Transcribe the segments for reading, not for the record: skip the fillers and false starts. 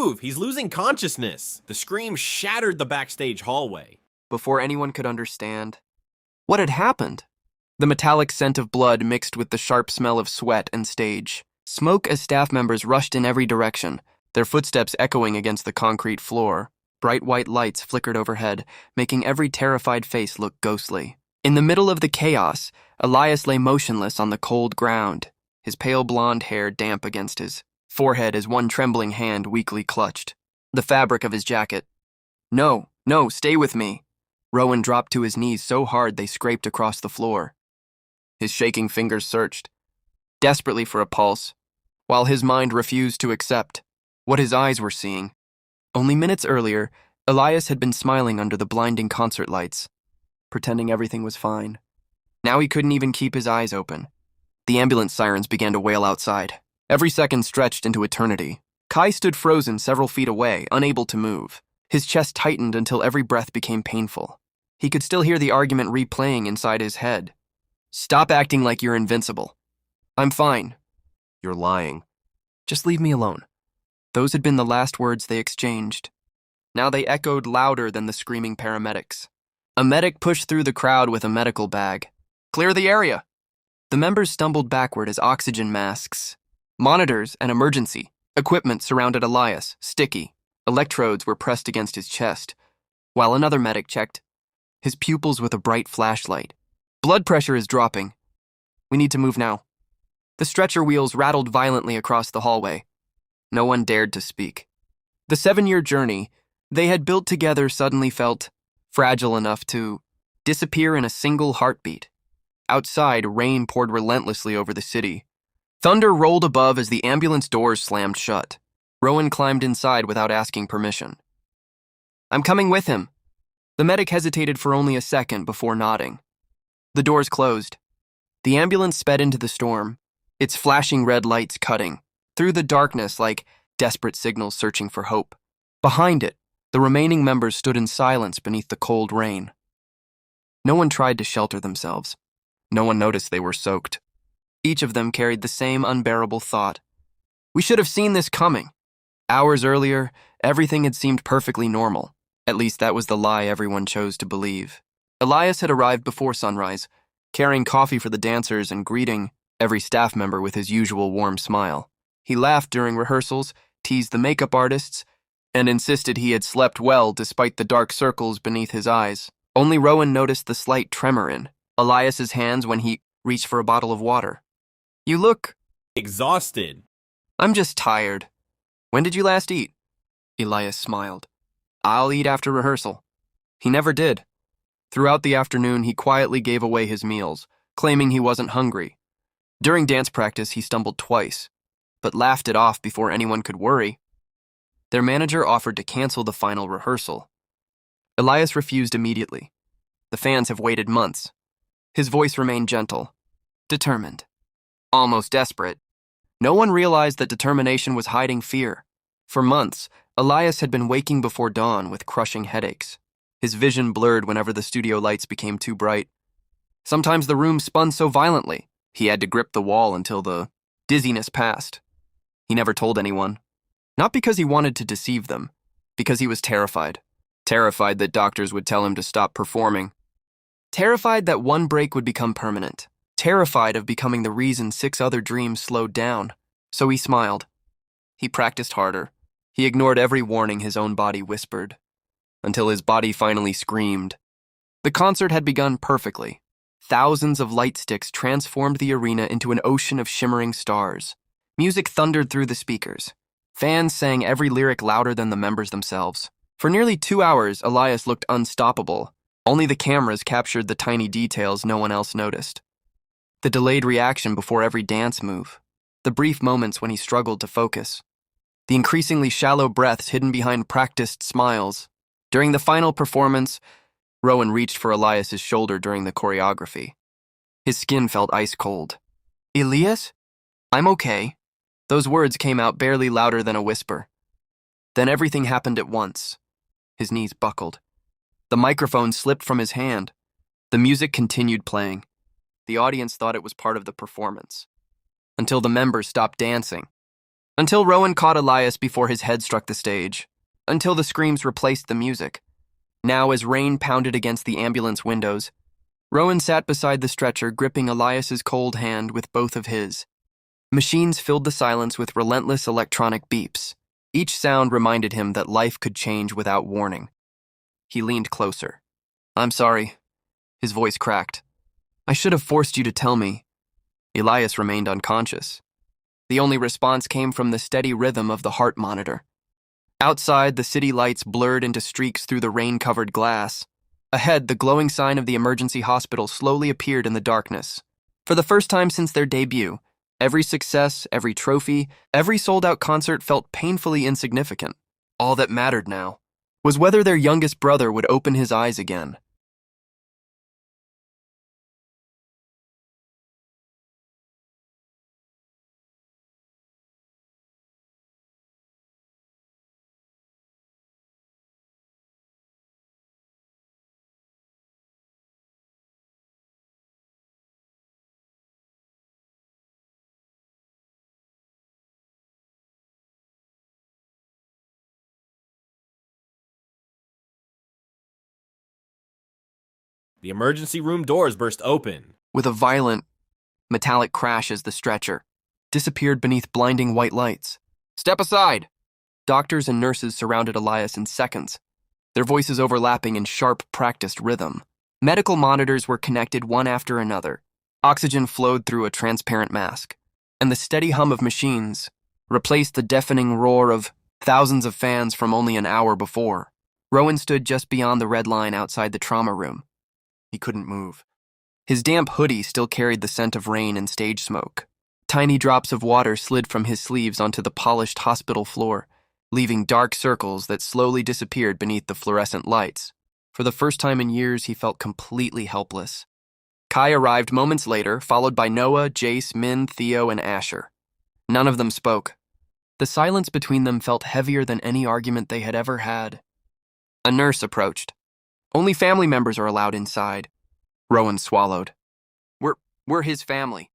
move! He's losing consciousness! The scream shattered the backstage hallway. Before anyone could understand what had happened, the metallic scent of blood mixed with the sharp smell of sweat and stage. Smoke as staff members rushed in every direction, their footsteps echoing against the concrete floor. Bright white lights flickered overhead, making every terrified face look ghostly. In the middle of the chaos, Elias lay motionless on the cold ground, his pale blonde hair damp against his forehead as one trembling hand weakly clutched the fabric of his jacket. No, stay with me. Rowan dropped to his knees so hard they scraped across the floor. His shaking fingers searched, desperately for a pulse, while his mind refused to accept what his eyes were seeing. Only minutes earlier, Elias had been smiling under the blinding concert lights, pretending everything was fine. Now he couldn't even keep his eyes open. The ambulance sirens began to wail outside. Every second stretched into eternity. Kai stood frozen several feet away, unable to move. His chest tightened until every breath became painful. He could still hear the argument replaying inside his head. Stop acting like you're invincible. I'm fine. You're lying. Just leave me alone. Those had been the last words they exchanged. Now they echoed louder than the screaming paramedics. A medic pushed through the crowd with a medical bag. Clear the area. The members stumbled backward as oxygen masks, monitors, and emergency equipment surrounded Elias, sticky. Electrodes were pressed against his chest, while another medic checked his pupils with a bright flashlight. Blood pressure is dropping. We need to move now. The stretcher wheels rattled violently across the hallway. No one dared to speak. The 7-year journey they had built together suddenly felt fragile enough to disappear in a single heartbeat. Outside, rain poured relentlessly over the city. Thunder rolled above as the ambulance doors slammed shut. Rowan climbed inside without asking permission. I'm coming with him. The medic hesitated for only a second before nodding. The doors closed. The ambulance sped into the storm, its flashing red lights cutting through the darkness like desperate signals searching for hope. Behind it, the remaining members stood in silence beneath the cold rain. No one tried to shelter themselves. No one noticed they were soaked. Each of them carried the same unbearable thought. We should have seen this coming. Hours earlier, everything had seemed perfectly normal. At least that was the lie everyone chose to believe. Elias had arrived before sunrise, carrying coffee for the dancers and greeting every staff member with his usual warm smile. He laughed during rehearsals, teased the makeup artists, and insisted he had slept well despite the dark circles beneath his eyes. Only Rowan noticed the slight tremor in Elias's hands when he reached for a bottle of water. You look exhausted. I'm just tired. When did you last eat? Elias smiled. I'll eat after rehearsal. He never did. Throughout the afternoon, he quietly gave away his meals, claiming he wasn't hungry. During dance practice, he stumbled twice, but laughed it off before anyone could worry. Their manager offered to cancel the final rehearsal. Elias refused immediately. The fans have waited months. His voice remained gentle, determined, almost desperate. No one realized that determination was hiding fear. For months, Elias had been waking before dawn with crushing headaches. His vision blurred whenever the studio lights became too bright. Sometimes the room spun so violently, he had to grip the wall until the dizziness passed. He never told anyone. Not because he wanted to deceive them, because he was terrified. Terrified that doctors would tell him to stop performing. Terrified that one break would become permanent. Terrified of becoming the reason 6 other dreams slowed down. So he smiled. He practiced harder. He ignored every warning his own body whispered, until his body finally screamed. The concert had begun perfectly. Thousands of light sticks transformed the arena into an ocean of shimmering stars. Music thundered through the speakers. Fans sang every lyric louder than the members themselves. For nearly 2 hours, Elias looked unstoppable. Only the cameras captured the tiny details no one else noticed. The delayed reaction before every dance move. The brief moments when he struggled to focus. The increasingly shallow breaths hidden behind practiced smiles. During the final performance, Rowan reached for Elias's shoulder during the choreography. His skin felt ice cold. Elias? I'm okay. Those words came out barely louder than a whisper. Then everything happened at once. His knees buckled. The microphone slipped from his hand. The music continued playing. The audience thought it was part of the performance. Until the members stopped dancing. Until Rowan caught Elias before his head struck the stage. Until the screams replaced the music. Now, as rain pounded against the ambulance windows, Rowan sat beside the stretcher, gripping Elias's cold hand with both of his. Machines filled the silence with relentless electronic beeps. Each sound reminded him that life could change without warning. He leaned closer. "I'm sorry." His voice cracked. "I should have forced you to tell me." Elias remained unconscious. The only response came from the steady rhythm of the heart monitor. Outside, the city lights blurred into streaks through the rain-covered glass. Ahead, the glowing sign of the emergency hospital slowly appeared in the darkness. For the first time since their debut, every success, every trophy, every sold-out concert felt painfully insignificant. All that mattered now was whether their youngest brother would open his eyes again. The emergency room doors burst open. With a violent, metallic crash as the stretcher disappeared beneath blinding white lights. "Step aside!" Doctors and nurses surrounded Elias in seconds, their voices overlapping in sharp, practiced rhythm. Medical monitors were connected one after another. Oxygen flowed through a transparent mask, and the steady hum of machines replaced the deafening roar of thousands of fans from only an hour before. Rowan stood just beyond the red line outside the trauma room. He couldn't move. His damp hoodie still carried the scent of rain and stage smoke. Tiny drops of water slid from his sleeves onto the polished hospital floor, leaving dark circles that slowly disappeared beneath the fluorescent lights. For the first time in years, he felt completely helpless. Kai arrived moments later, followed by Noah, Jace, Min, Theo, and Asher. None of them spoke. The silence between them felt heavier than any argument they had ever had. A nurse approached. "Only family members are allowed inside." Rowan swallowed. We're his family."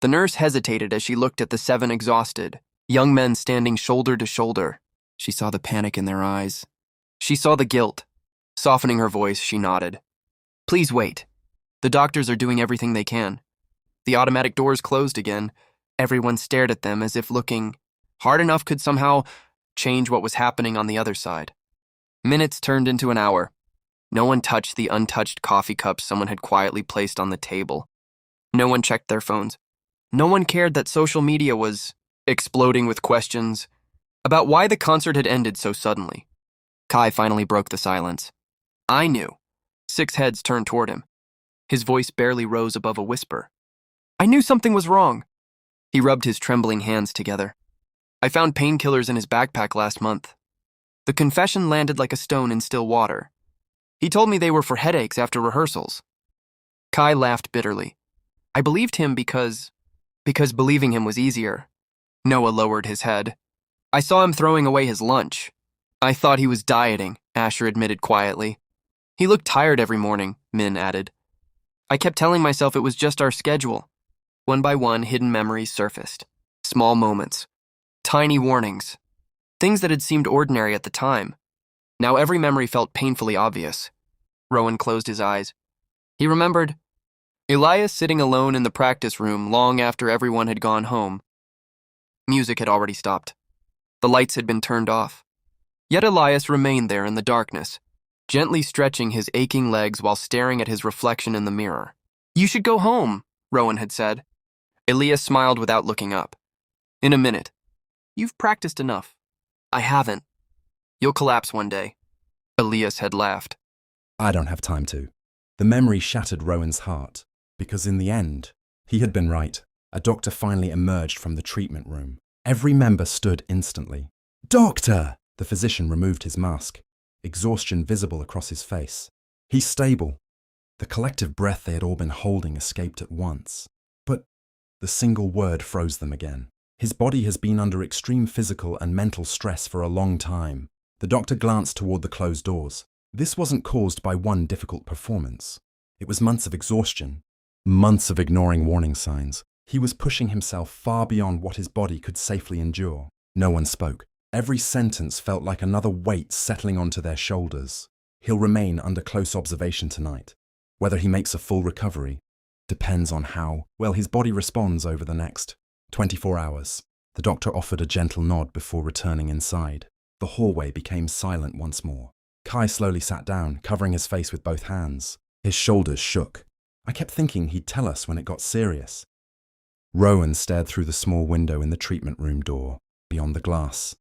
The nurse hesitated as she looked at the 7 exhausted, young men standing shoulder to shoulder. She saw the panic in their eyes. She saw the guilt. Softening her voice, she nodded. "Please wait. The doctors are doing everything they can." The automatic doors closed again. Everyone stared at them as if looking hard enough could somehow change what was happening on the other side. Minutes turned into an hour. No one touched the untouched coffee cups someone had quietly placed on the table. No one checked their phones. No one cared that social media was exploding with questions about why the concert had ended so suddenly. Kai finally broke the silence. "I knew." 6 heads turned toward him. His voice barely rose above a whisper. "I knew something was wrong." He rubbed his trembling hands together. "I found painkillers in his backpack last month." The confession landed like a stone in still water. "He told me they were for headaches after rehearsals." Kai laughed bitterly. "I believed him because believing him was easier." Noah lowered his head. "I saw him throwing away his lunch." "I thought he was dieting," Asher admitted quietly. "He looked tired every morning," Min added. "I kept telling myself it was just our schedule." One by one, hidden memories surfaced. Small moments. Tiny warnings. Things that had seemed ordinary at the time. Now every memory felt painfully obvious. Rowan closed his eyes. He remembered Elias sitting alone in the practice room long after everyone had gone home. Music had already stopped. The lights had been turned off. Yet Elias remained there in the darkness, gently stretching his aching legs while staring at his reflection in the mirror. "You should go home," Rowan had said. Elias smiled without looking up. "In a minute. You've practiced enough." "I haven't." "You'll collapse one day." Elias had laughed. "I don't have time to." The memory shattered Rowan's heart, because in the end, he had been right. A doctor finally emerged from the treatment room. Every member stood instantly. "Doctor!" The physician removed his mask, exhaustion visible across his face. "He's stable." The collective breath they had all been holding escaped at once. But the single word froze them again. "His body has been under extreme physical and mental stress for a long time." The doctor glanced toward the closed doors. This wasn't caused by one difficult performance. It was months of exhaustion, months of ignoring warning signs. He was pushing himself far beyond what his body could safely endure. No one spoke. Every sentence felt like another weight settling onto their shoulders. He'll remain under close observation tonight. Whether he makes a full recovery depends on how well his body responds over the next 24 hours. The doctor offered a gentle nod before returning inside. The hallway became silent once more. Kai slowly sat down, covering his face with both hands. His shoulders shook. I kept thinking he'd tell us when it got serious. Rowan stared through the small window in the treatment room door, beyond the glass.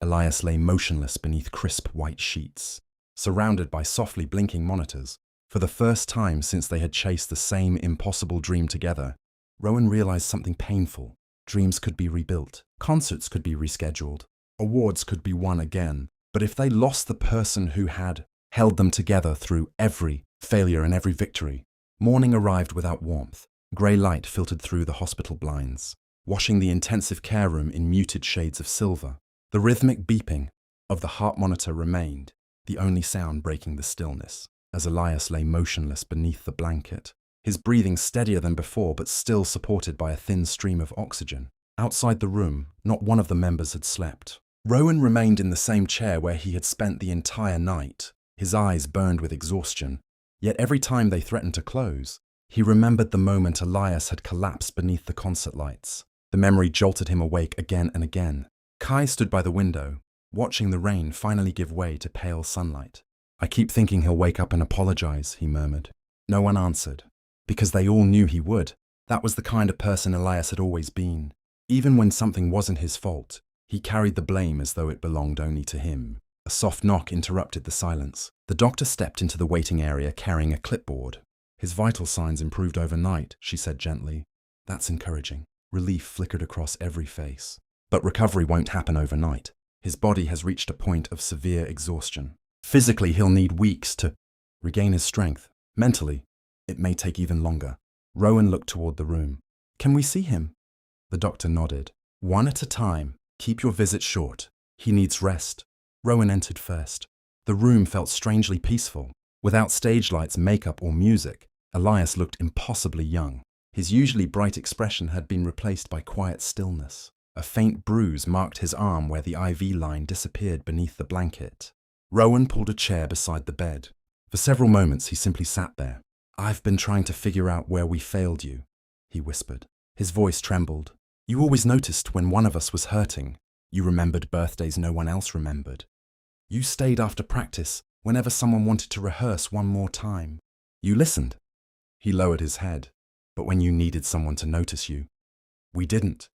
Elias lay motionless beneath crisp white sheets, surrounded by softly blinking monitors. For the first time since they had chased the same impossible dream together, Rowan realized something painful. Dreams could be rebuilt, concerts could be rescheduled, awards could be won again. But if they lost the person who had held them together through every failure and every victory, morning arrived without warmth. Grey light filtered through the hospital blinds, washing the intensive care room in muted shades of silver. The rhythmic beeping of the heart monitor remained, the only sound breaking the stillness, as Elias lay motionless beneath the blanket, his breathing steadier than before but still supported by a thin stream of oxygen. Outside the room, not one of the members had slept. Rowan remained in the same chair where he had spent the entire night. His eyes burned with exhaustion, yet every time they threatened to close, he remembered the moment Elias had collapsed beneath the concert lights. The memory jolted him awake again and again. Kai stood by the window, watching the rain finally give way to pale sunlight. I keep thinking he'll wake up and apologize, he murmured. No one answered, because they all knew he would. That was the kind of person Elias had always been. Even when something wasn't his fault, he carried the blame as though it belonged only to him. A soft knock interrupted the silence. The doctor stepped into the waiting area carrying a clipboard. His vital signs improved overnight, she said gently. That's encouraging. Relief flickered across every face. But recovery won't happen overnight. His body has reached a point of severe exhaustion. Physically, he'll need weeks to regain his strength. Mentally, it may take even longer. Rowan looked toward the room. Can we see him? The doctor nodded. One at a time. Keep your visit short. He needs rest. Rowan entered first. The room felt strangely peaceful. Without stage lights, makeup, or music, Elias looked impossibly young. His usually bright expression had been replaced by quiet stillness. A faint bruise marked his arm where the IV line disappeared beneath the blanket. Rowan pulled a chair beside the bed. For several moments, he simply sat there. I've been trying to figure out where we failed you, he whispered. His voice trembled. You always noticed when one of us was hurting. You remembered birthdays no one else remembered. You stayed after practice whenever someone wanted to rehearse one more time. You listened. He lowered his head. But when you needed someone to notice you, we didn't.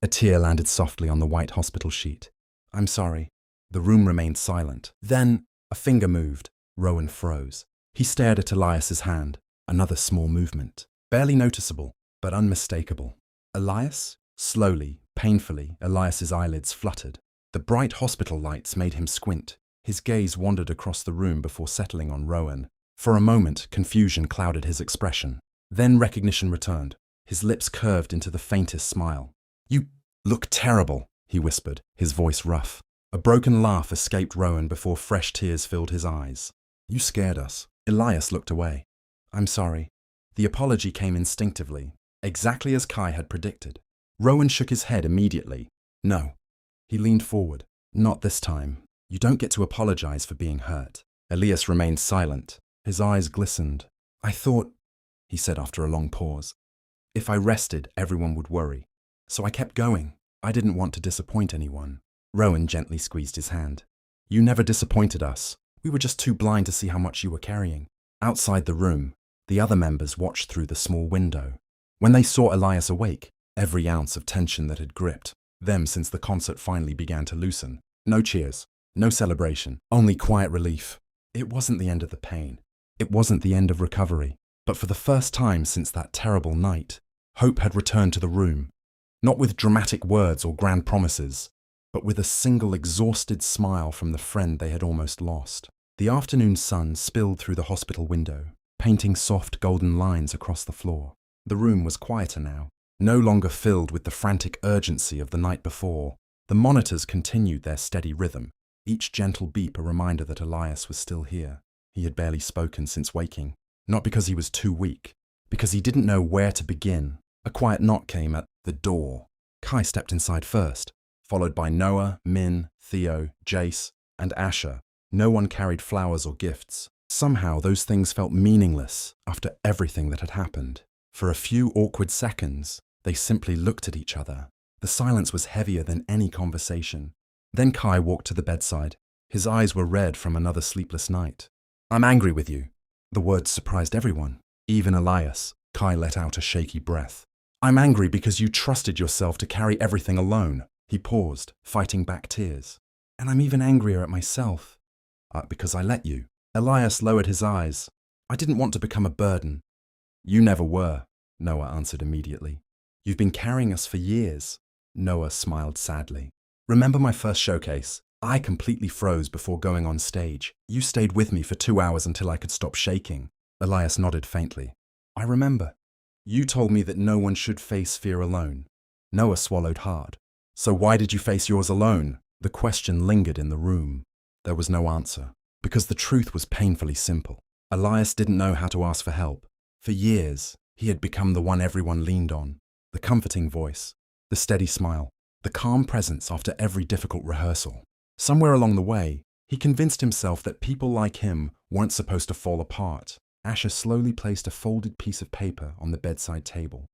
A tear landed softly on the white hospital sheet. I'm sorry. The room remained silent. Then a finger moved. Rowan froze. He stared at Elias's hand. Another small movement. Barely noticeable, but unmistakable. Elias? Slowly, painfully, Elias's eyelids fluttered. The bright hospital lights made him squint. His gaze wandered across the room before settling on Rowan. For a moment, confusion clouded his expression. Then recognition returned. His lips curved into the faintest smile. You look terrible, he whispered, his voice rough. A broken laugh escaped Rowan before fresh tears filled his eyes. You scared us. Elias looked away. I'm sorry. The apology came instinctively, exactly as Kai had predicted. Rowan shook his head immediately. No. He leaned forward. Not this time. You don't get to apologize for being hurt. Elias remained silent. His eyes glistened. I thought, he said after a long pause, if I rested, everyone would worry. So I kept going. I didn't want to disappoint anyone. Rowan gently squeezed his hand. You never disappointed us. We were just too blind to see how much you were carrying. Outside the room, the other members watched through the small window. When they saw Elias awake, every ounce of tension that had gripped them since the concert finally began to loosen. No cheers, no celebration, only quiet relief. It wasn't the end of the pain. It wasn't the end of recovery. But for the first time since that terrible night, hope had returned to the room. Not with dramatic words or grand promises, but with a single exhausted smile from the friend they had almost lost. The afternoon sun spilled through the hospital window, painting soft golden lines across the floor. The room was quieter now, no longer filled with the frantic urgency of the night before. The monitors continued their steady rhythm, each gentle beep a reminder that Elias was still here. He had barely spoken since waking, not because he was too weak, because he didn't know where to begin. A quiet knock came at the door. Kai stepped inside first, followed by Noah, Min, Theo, Jace, and Asher. No one carried flowers or gifts. Somehow those things felt meaningless after everything that had happened. For a few awkward seconds, they simply looked at each other. The silence was heavier than any conversation. Then Kai walked to the bedside. His eyes were red from another sleepless night. "I'm angry with you." The words surprised everyone, even Elias. Kai let out a shaky breath. "I'm angry because you trusted yourself to carry everything alone." He paused, fighting back tears. "And I'm even angrier at myself. Because I let you." Elias lowered his eyes. "I didn't want to become a burden." "You never were," Noah answered immediately. "You've been carrying us for years." Noah smiled sadly. "Remember my first showcase? I completely froze before going on stage. You stayed with me for 2 hours until I could stop shaking." Elias nodded faintly. "I remember. You told me that no one should face fear alone." Noah swallowed hard. "So why did you face yours alone?" The question lingered in the room. There was no answer, because the truth was painfully simple. Elias didn't know how to ask for help. For years, he had become the one everyone leaned on. The comforting voice, the steady smile, the calm presence after every difficult rehearsal. Somewhere along the way, he convinced himself that people like him weren't supposed to fall apart. Asher slowly placed a folded piece of paper on the bedside table.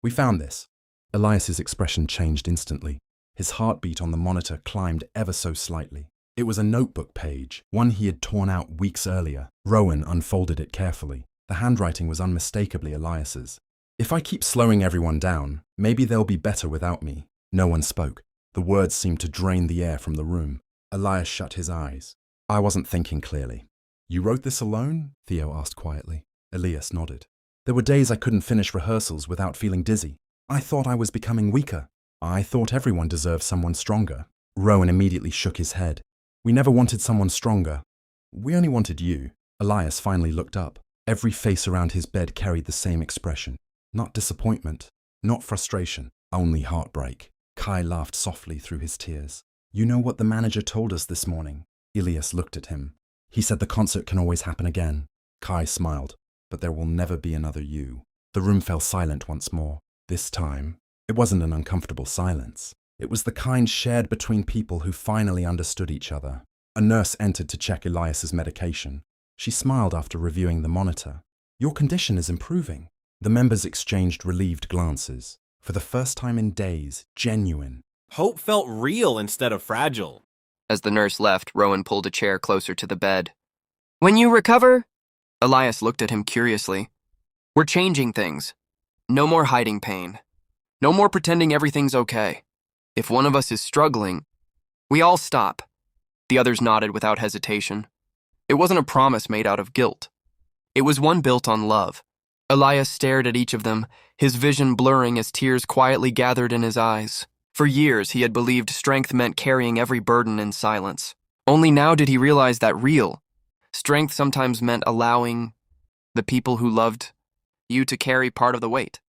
"We found this." Elias's expression changed instantly. His heartbeat on the monitor climbed ever so slightly. It was a notebook page, one he had torn out weeks earlier. Rowan unfolded it carefully. The handwriting was unmistakably Elias's. "If I keep slowing everyone down, maybe they'll be better without me." No one spoke. The words seemed to drain the air from the room. Elias shut his eyes. "I wasn't thinking clearly." "You wrote this alone?" Theo asked quietly. Elias nodded. "There were days I couldn't finish rehearsals without feeling dizzy. I thought I was becoming weaker. I thought everyone deserved someone stronger." Rowan immediately shook his head. "We never wanted someone stronger. We only wanted you." Elias finally looked up. Every face around his bed carried the same expression. Not disappointment, not frustration, only heartbreak. Kai laughed softly through his tears. "You know what the manager told us this morning?" Elias looked at him. "He said the concert can always happen again." Kai smiled. "But there will never be another you." The room fell silent once more. This time, it wasn't an uncomfortable silence. It was the kind shared between people who finally understood each other. A nurse entered to check Elias's medication. She smiled after reviewing the monitor. "Your condition is improving." The members exchanged relieved glances. For the first time in days, genuine. Hope felt real instead of fragile. As the nurse left, Rowan pulled a chair closer to the bed. "When you recover?" Elias looked at him curiously. "We're changing things. No more hiding pain. No more pretending everything's okay. If one of us is struggling, we all stop." The others nodded without hesitation. It wasn't a promise made out of guilt. It was one built on love. Elias stared at each of them, his vision blurring as tears quietly gathered in his eyes. For years, he had believed strength meant carrying every burden in silence. Only now did he realize that real strength sometimes meant allowing the people who loved you to carry part of the weight.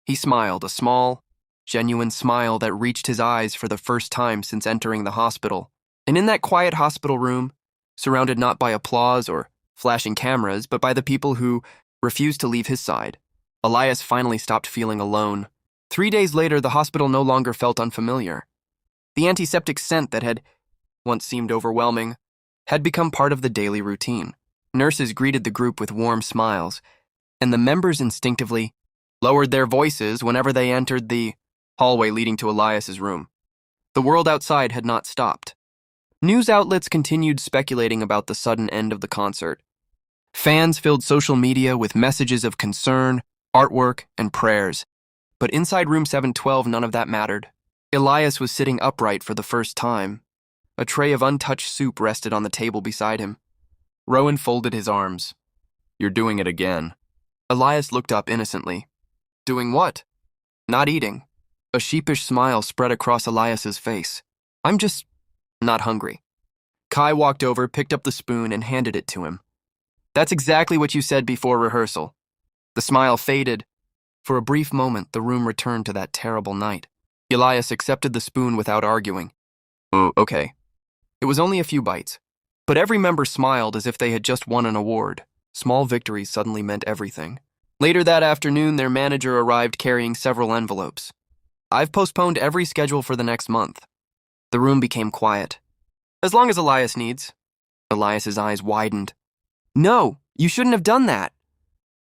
He smiled, a small, genuine smile that reached his eyes for the first time since entering the hospital. And in that quiet hospital room, surrounded not by applause or flashing cameras, but by the people who refused to leave his side, Elias finally stopped feeling alone. 3 days later, the hospital no longer felt unfamiliar. The antiseptic scent that had once seemed overwhelming had become part of the daily routine. Nurses greeted the group with warm smiles, and the members instinctively lowered their voices whenever they entered the hallway leading to Elias's room. The world outside had not stopped. News outlets continued speculating about the sudden end of the concert. Fans filled social media with messages of concern, artwork, and prayers. But inside room 712, none of that mattered. Elias was sitting upright for the first time. A tray of untouched soup rested on the table beside him. Rowan folded his arms. "You're doing it again." Elias looked up innocently. "Doing what?" "Not eating." A sheepish smile spread across Elias's face. "I'm just not hungry." Kai walked over, picked up the spoon, and handed it to him. "That's exactly what you said before rehearsal." The smile faded. For a brief moment, the room returned to that terrible night. Elias accepted the spoon without arguing. "Oh, okay." It was only a few bites, but every member smiled as if they had just won an award. Small victories suddenly meant everything. Later that afternoon, their manager arrived carrying several envelopes. "I've postponed every schedule for the next month. The room became quiet. As long as Elias needs. Elias's eyes widened. No, you shouldn't have done that.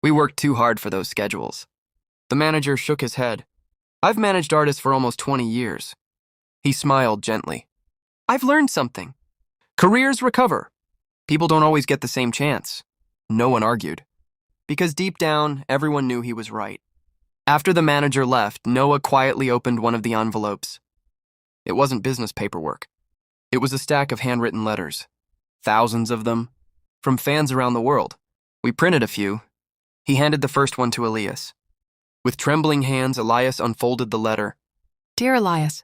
We worked too hard for those schedules. The manager shook his head. I've managed artists for almost 20 years. He smiled gently. I've learned something. Careers recover. People don't always get the same chance. No one argued. Because deep down, everyone knew he was right. After the manager left, Noah quietly opened one of the envelopes. It wasn't business paperwork. It was a stack of handwritten letters. Thousands of them. From fans around the world. We printed a few. He handed the first one to Elias. With trembling hands, Elias unfolded the letter. Dear Elias,